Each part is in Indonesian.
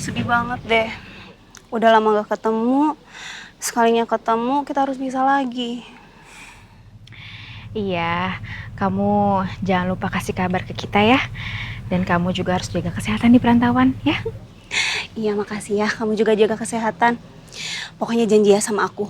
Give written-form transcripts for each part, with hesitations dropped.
Sedih banget deh. Udah lama gak ketemu. Sekalinya ketemu kita harus bisa lagi. Iya, kamu jangan lupa kasih kabar ke kita ya. Dan kamu juga harus jaga kesehatan di perantauan ya. Iya makasih ya, kamu juga jaga kesehatan. Pokoknya janji ya sama aku.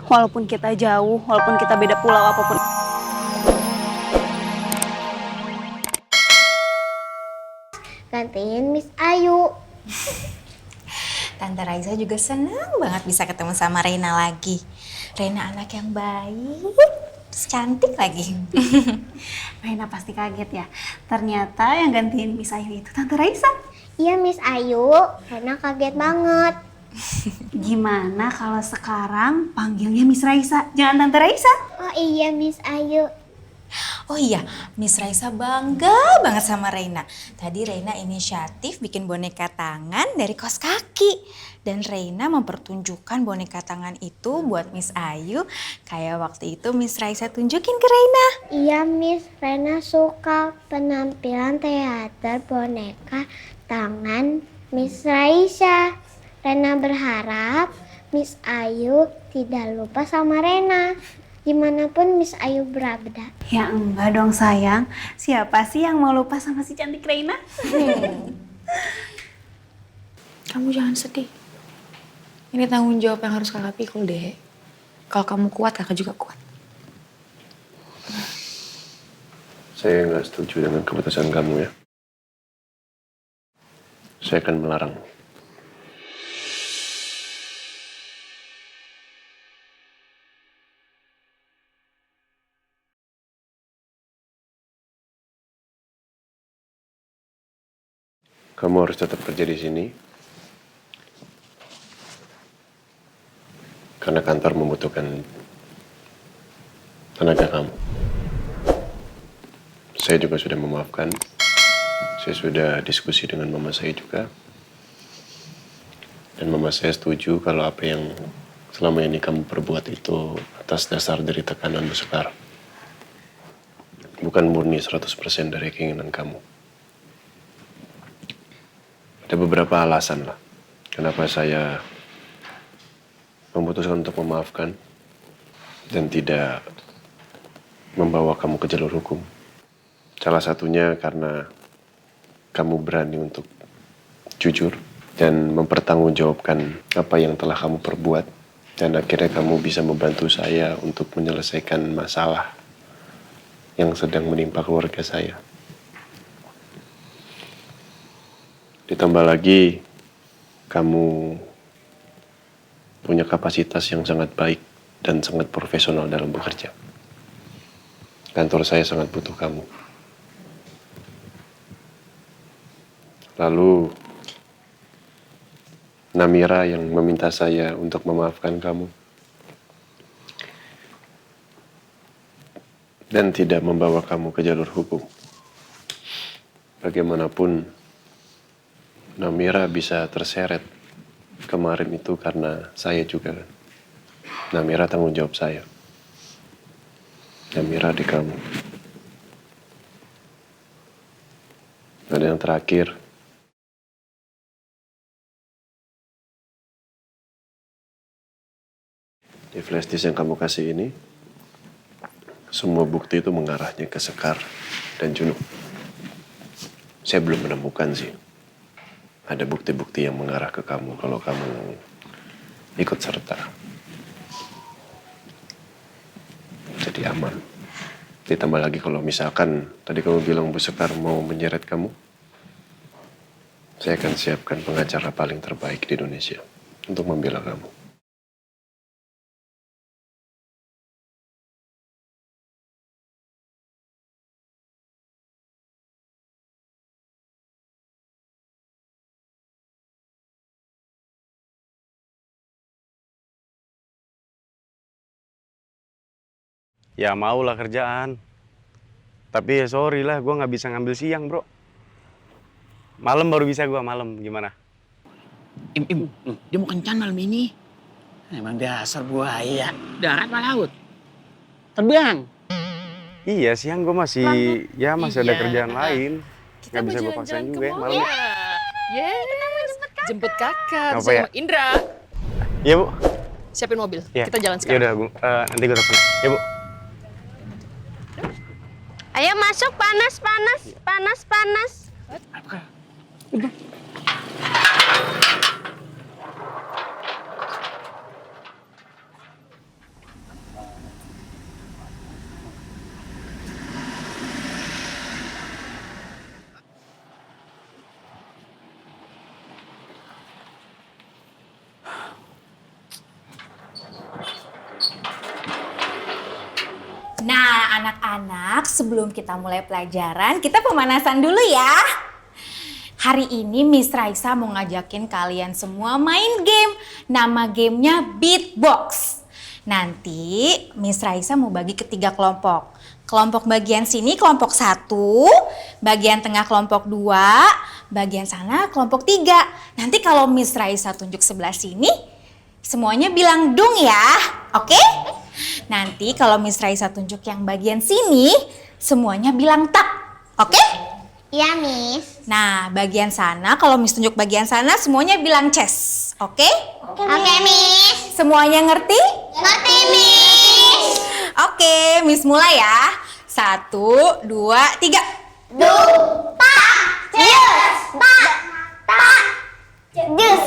Walaupun kita jauh, walaupun kita beda pulau apapun. Gantiin Miss Ayu. Tante Raisa juga senang banget bisa ketemu sama Reina lagi. Reina anak yang baik, terus cantik lagi. Raina pasti kaget ya. Ternyata yang gantiin Miss Ayu itu Tante Raisa. Iya Miss Ayu, Rena kaget banget. Gimana kalau sekarang panggilnya Miss Raisa, jangan Tante Raisa? Oh iya Miss Ayu. Oh iya, Miss Raisa bangga banget sama Reina. Tadi Reina inisiatif bikin boneka tangan dari kaos kaki. Dan Reina mempertunjukkan boneka tangan itu buat Miss Ayu. Kayak waktu itu Miss Raisa tunjukin ke Reina. Iya Miss, Rena suka penampilan teater boneka tangan Miss Raisa. Rena berharap Miss Ayu tidak lupa sama Rena. Dimanapun Miss Ayu berada. Ya enggak dong sayang. Siapa sih yang mau lupa sama si cantik Reina? Kamu jangan sedih. Ini tanggung jawab yang harus kakak pikul deh. Kalau kamu kuat, kakak juga kuat. Saya nggak setuju dengan keputusan kamu ya. Saya akan melarang. Kamu harus tetap kerja di sini. Karena kantor membutuhkan tenaga kamu. Saya juga sudah memaafkan. Saya sudah diskusi dengan mama saya juga. Dan mama saya setuju kalau apa yang selama ini kamu perbuat itu atas dasar dari tekanan Bu Sekar. Bukan murni 100% dari keinginan kamu. Ada beberapa alasan lah. Kenapa saya memutuskan untuk memaafkan dan tidak membawa kamu ke jalur hukum. Salah satunya karena kamu berani untuk jujur dan mempertanggungjawabkan apa yang telah kamu perbuat. Dan akhirnya kamu bisa membantu saya untuk menyelesaikan masalah yang sedang menimpa keluarga saya. Ditambah lagi, kamu punya kapasitas yang sangat baik dan sangat profesional dalam bekerja. Kantor saya sangat butuh kamu. Lalu, Namira yang meminta saya untuk memaafkan kamu. Dan tidak membawa kamu ke jalur hukum. Bagaimanapun, Namira bisa terseret kemarin itu karena saya juga kan. Namira tanggung jawab saya. Namira adik kamu. Dan yang terakhir, di flash disk yang kamu kasih ini, semua bukti itu mengarahnya ke Sekar dan Junuk. Saya belum menemukan sih. Ada bukti-bukti yang mengarah ke kamu kalau kamu ikut serta. Jadi aman. Ditambah lagi kalau misalkan tadi kamu bilang Bu Sekar mau menyeret kamu, saya akan siapkan pengacara paling terbaik di Indonesia untuk membela kamu. Ya maulah kerjaan. Tapi ya sorry lah, gue nggak bisa ngambil siang bro. Malam baru bisa gue, malam gimana? Dia mau kencan malam ini. Emang dasar buaya. Darat apa laut? Terbang. Iya siang gue masih, masih ada kerjaan lain. Kita Nggak bisa gue mau paksain jalan-jalan juga ke ya mall malam. ya. Kita mau cepet kan? jemput kakak Apa sama ya? Indra. Iya, Bu. Siapin mobil, Iya. kita jalan Ya sekarang. udah, nanti gue telepon. Ya, Bu. Ayo masuk, panas, panas, panas, panas. Nah, anak-anak, sebelum kita mulai pelajaran, kita pemanasan dulu ya. Hari ini Miss Raisa mau ngajakin kalian semua main game. Nama gamenya Beatbox. Nanti Miss Raisa mau bagi ke 3 kelompok. Kelompok bagian sini kelompok 1, bagian tengah kelompok 2, bagian sana kelompok 3. Nanti kalau Miss Raisa tunjuk sebelah sini, semuanya bilang dung ya, oke? Nanti kalau Miss Raisa tunjuk yang bagian sini, semuanya bilang tak, oke? Iya, Miss. Nah, bagian sana, kalau Miss tunjuk bagian sana, semuanya bilang chess, oke? Oke, Miss. Semuanya ngerti? Ngerti, Miss. Oke, Miss mulai ya. 1, 2, 3. Dung, tak, jus, tak, jus,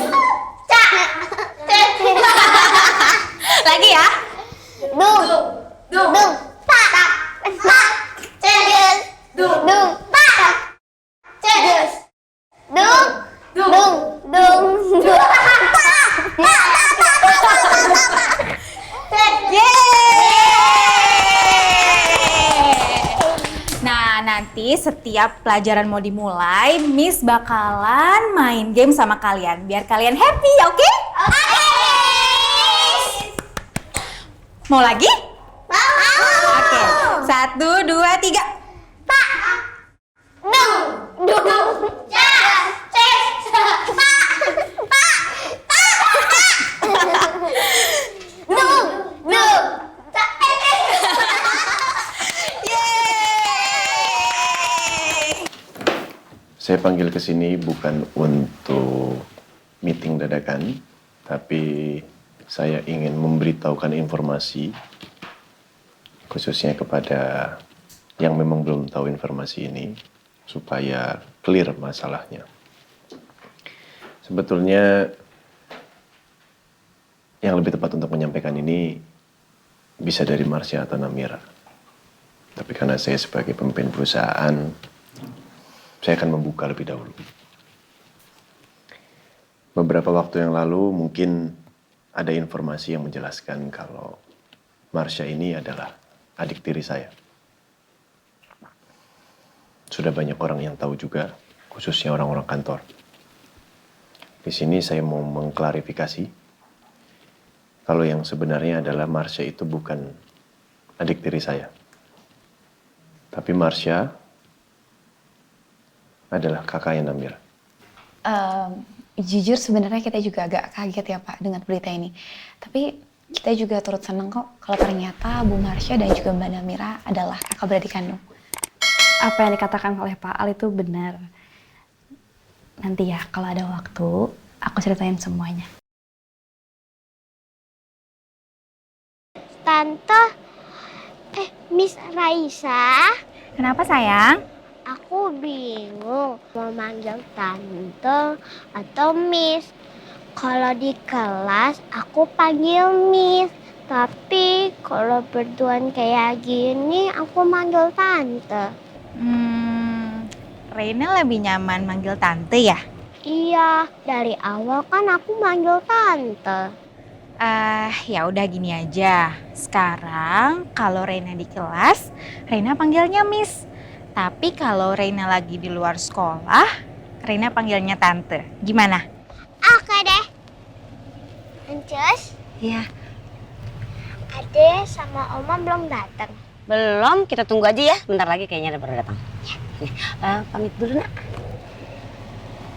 cak, Lagi ya. dung, tak, jus, dung, tak, jus, Nah, nanti setiap pelajaran mau dimulai, Miss bakalan main game sama kalian. Biar kalian happy, oke? Mau lagi? Oke. 1, 2, 3. Saya panggil ke sini bukan untuk meeting dadakan, tapi saya ingin memberitahukan informasi khususnya kepada yang memang belum tahu informasi ini supaya clear masalahnya. Sebetulnya yang lebih tepat untuk menyampaikan ini bisa dari Marsha atau Namira. Tapi karena saya sebagai pemimpin perusahaan, saya akan membuka lebih dahulu. Beberapa waktu yang lalu mungkin ada informasi yang menjelaskan kalau Marsha ini adalah adik tiri saya. Sudah banyak orang yang tahu juga, khususnya orang-orang kantor. Di sini saya mau mengklarifikasi kalau yang sebenarnya adalah Marsha itu bukan adik tiri saya. Tapi Marsha adalah kakaknya Namira. Jujur sebenarnya kita juga agak kaget ya Pak dengan berita ini. Tapi kita juga turut senang kok kalau ternyata Bu Marsha dan juga Mbak Namira adalah kakak beradik kandung. Apa yang dikatakan oleh Pak Al itu benar. Nanti ya kalau ada waktu, aku ceritain semuanya. Tante, Miss Raisa, Kenapa sayang? aku bingung mau manggil tante atau Miss. Kalau di kelas aku panggil Miss, tapi kalau berduaan kayak gini aku manggil tante. Reina lebih nyaman manggil tante ya? Iya, dari awal kan aku manggil tante. Ya udah gini aja. Sekarang kalau Reina di kelas, Reina panggilnya Miss. Tapi kalau Reina lagi di luar sekolah, Reina panggilnya tante. Gimana? Oke deh. Encus, Iya. Ade sama Oma belum datang. Belum, kita tunggu aja ya. Bentar lagi kayaknya ada baru datang. Nih, pamit dulu nak.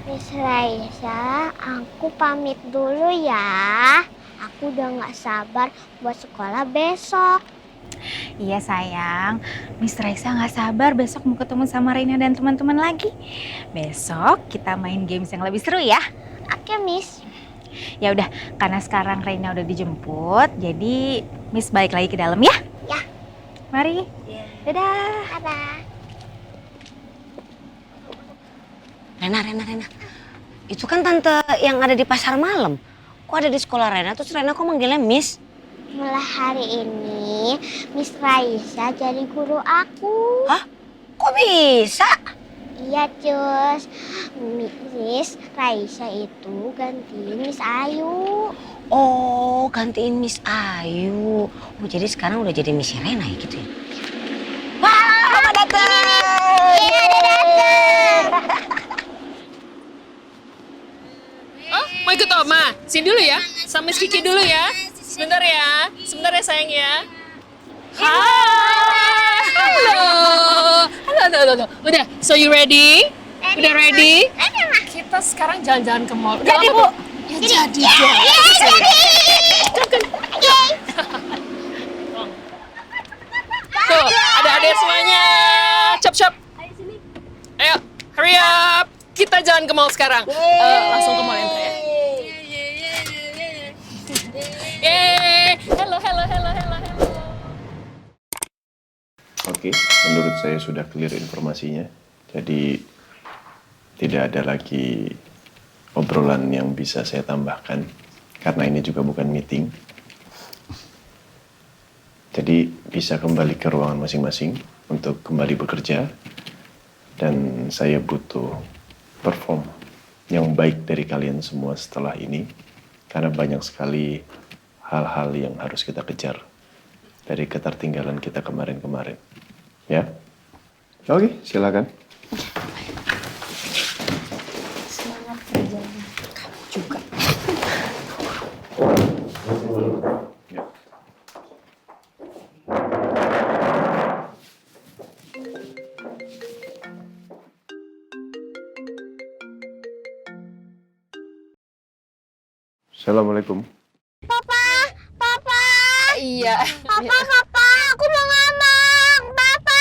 Miss Raisa, aku pamit dulu ya. Aku udah gak sabar buat sekolah besok. Iya sayang, Miss Raisa gak sabar besok mau ketemu sama Reina dan teman-teman lagi. Besok kita main games yang lebih seru ya. Oke, Miss. Ya udah, karena sekarang Reina udah dijemput, jadi Miss balik lagi ke dalam ya. Ya. Mari. Dadah. Dadah. Rena. Itu kan tante yang ada di pasar malam. Kok ada di sekolah Rena, terus Rena kok manggilnya Miss? Mulai hari ini, Miss Raisa jadi guru aku. Hah? Kok bisa? Iya, Cus. Miss Raisa itu gantiin Miss Ayu. Oh, gantiin Miss Ayu. Oh, jadi sekarang udah jadi Miss Rena ya gitu ya? Wah, Mama datang! Iya, ada dateng. Oh, mau ikut Oma? Sini dulu ya, sama Miss Kiki dulu ya. Sebentar ya sayang ya. Hai. Halo. Udah, so you ready? Udah ready? Kita sekarang jalan-jalan ke mall. Udah Jadi, lama Bu. belum? Ya jadi dong. Tuh, ada adik semuanya. Cap. Ayo, hurry up. Kita jalan ke mall sekarang. Langsung ke mall Entra ya. Yeay. Hello. Oke, menurut saya sudah clear informasinya. Jadi tidak ada lagi obrolan yang bisa saya tambahkan karena ini juga bukan meeting. Jadi bisa kembali ke ruangan masing-masing untuk kembali bekerja dan saya butuh perform yang baik dari kalian semua setelah ini karena banyak sekali hal-hal yang harus kita kejar dari ketertinggalan kita kemarin-kemarin. Ya? Oke, silakan. Semangat kerjanya. Kamu juga. Ya. Assalamualaikum. Papa. Iya. Papa, aku mau ngomong. Papa.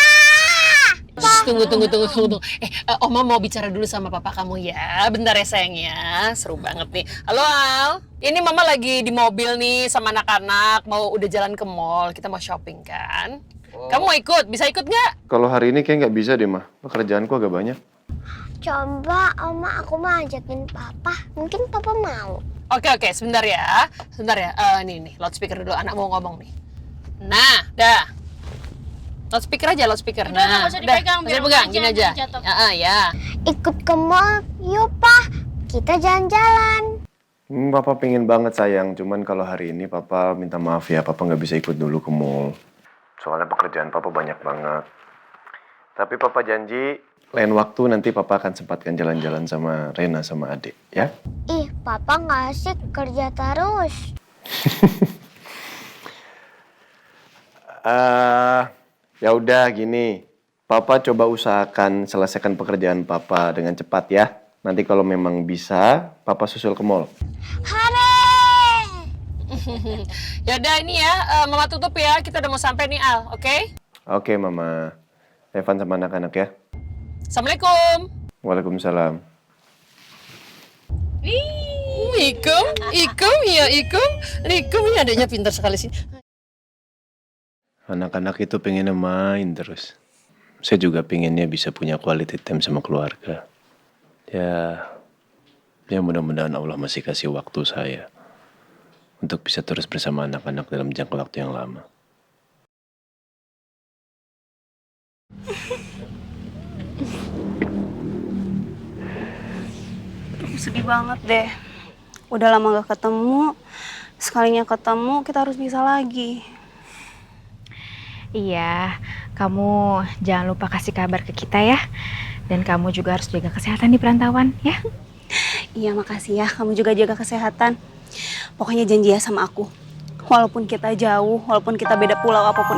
Tunggu. Oma mau bicara dulu sama papa kamu ya. Bentar ya sayang ya. Seru banget nih. Halo Al. Ini mama lagi di mobil nih sama anak-anak. Mau udah jalan ke mall. Kita mau shopping kan. Kamu mau ikut? Bisa ikut nggak? Kalau hari ini kayak nggak bisa deh, Mah. Pekerjaanku agak banyak. Coba, Oma, aku mau ajakin Papa. Mungkin Papa mau. Oke, sebentar ya. Nih, loudspeaker dulu. Anak mau ngomong nih. Nah, dah. Loudspeaker aja. Udah, Nah, nggak usah dipegang, biar pegang, aja gini aja. jatuh. Ya. Ikut ke mall, yuk, Pak. Kita jalan-jalan. Papa pengen banget sayang, cuman kalau hari ini Papa minta maaf ya, Papa nggak bisa ikut dulu ke mall. Soalnya pekerjaan Papa banyak banget. Tapi Papa janji, lain waktu nanti Papa akan sempatkan jalan-jalan sama Rena sama adik, ya? Ih, Papa nggak asik kerja terus. Ya udah gini, Papa coba usahakan selesaikan pekerjaan Papa dengan cepat ya. Nanti kalau memang bisa, Papa susul ke mall. Hore! Ya udah ini ya, Mama tutup ya. Kita udah mau sampai nih Al, oke? Oke, Mama. Evan sama anak-anak ya. Assalamualaikum. Waalaikumsalam. Ikum ya. Ikum ini adanya pintar sekali sih. Anak-anak itu pengennya main terus. Saya juga pengennya bisa punya quality time sama keluarga. Ya mudah-mudahan Allah masih kasih waktu saya untuk bisa terus bersama anak-anak dalam jangka waktu yang lama. Sedih banget deh. Udah lama gak ketemu. Sekalinya ketemu kita harus bisa lagi. Iya, kamu jangan lupa kasih kabar ke kita ya. Dan kamu juga harus jaga kesehatan di perantauan ya. Iya, makasih ya. Kamu juga jaga kesehatan. Pokoknya janji ya sama aku. Walaupun kita jauh, walaupun kita beda pulau apapun.